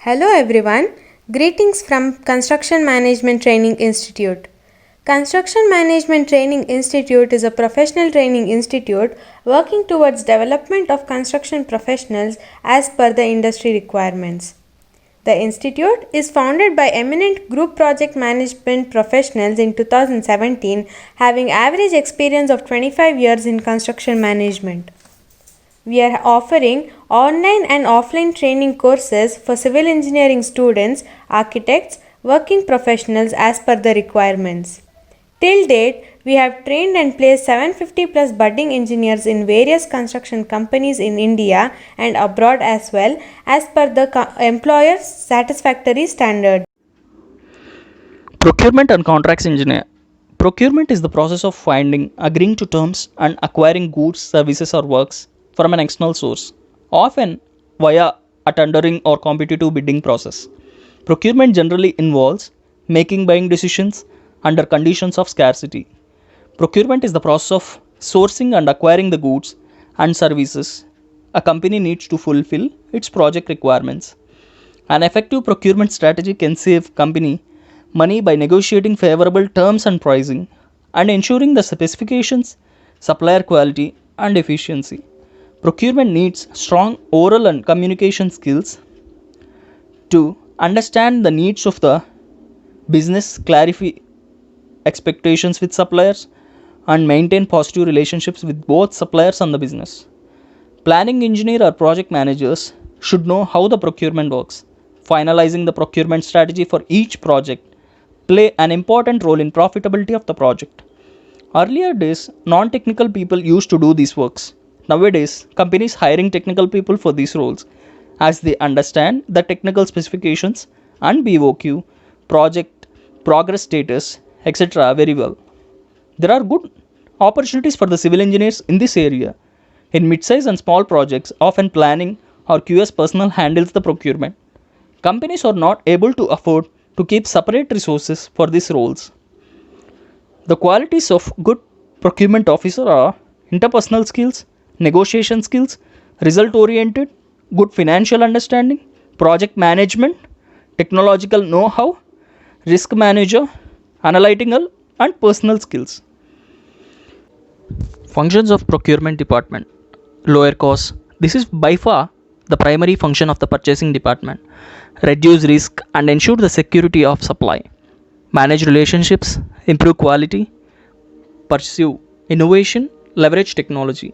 Hello everyone, greetings from Construction Management Training Institute. Construction Management Training Institute is a professional training institute working towards development of construction professionals as per the industry requirements. The institute is founded by eminent group project management professionals in 2017 having average experience of 25 years in construction management. We are offering online and offline training courses for civil engineering students, architects, working professionals as per the requirements. Till date, we have trained and placed 750 plus budding engineers in various construction companies in India and abroad as well as per the employer's satisfactory standard. Procurement and contracts engineer. Procurement is the process of finding, agreeing to terms, and acquiring goods, services, or works from an external source, often via a tendering or competitive bidding process. Procurement generally involves making buying decisions under conditions of scarcity. Procurement is the process of sourcing and acquiring the goods and services a company needs to fulfill its project requirements. An effective procurement strategy can save company money by negotiating favorable terms and pricing and ensuring the specifications, supplier quality and efficiency. Procurement needs strong oral and communication skills to understand the needs of the business, clarify expectations with suppliers, and maintain positive relationships with both suppliers and the business. Planning engineer or project managers should know how the procurement works. Finalizing the procurement strategy for each project play an important role in profitability of the project. Earlier days, non-technical people used to do these works. Nowadays, companies hiring technical people for these roles as they understand the technical specifications and BOQ, project progress status, etc. very well. There are good opportunities for the civil engineers in this area. In mid-size and small projects, often planning or QS personnel handles the procurement. Companies are not able to afford to keep separate resources for these roles. The qualities of good procurement officer are interpersonal skills, negotiation skills, result oriented, good financial understanding, project management, technological know-how, risk manager, analytical and personal skills. Functions of procurement department. Lower cost. This is by far the primary function of the purchasing department. Reduce risk and ensure the security of supply. Manage relationships, improve quality, pursue innovation, leverage technology.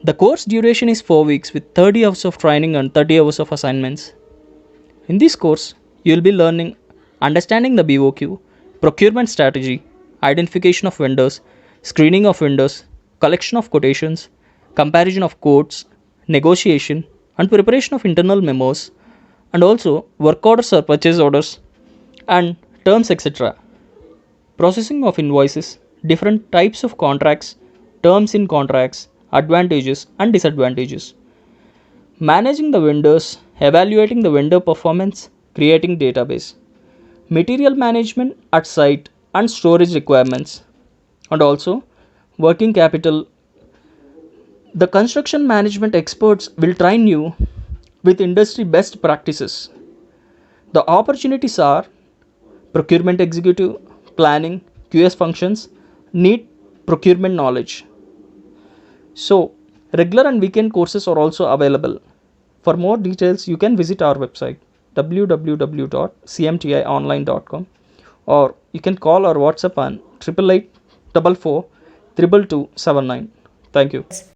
The course duration is 4 weeks with 30 hours of training and 30 hours of assignments. In this course, you will be learning understanding the BOQ, procurement strategy, identification of vendors, screening of vendors, collection of quotations, comparison of quotes, negotiation, and preparation of internal memos, and also work orders or purchase orders, and terms, etc. Processing of invoices, different types of contracts, terms in contracts, advantages and disadvantages. Managing the vendors, evaluating the vendor performance, creating database. Material management at site and storage requirements, and also working capital. The construction management experts will train you with industry best practices. The opportunities are procurement executive, planning, QS functions, need procurement knowledge. So, regular and weekend courses are also available. For more details, you can visit our website www.cmtionline.com, or you can call our WhatsApp on 888 44 222 79. Thank you.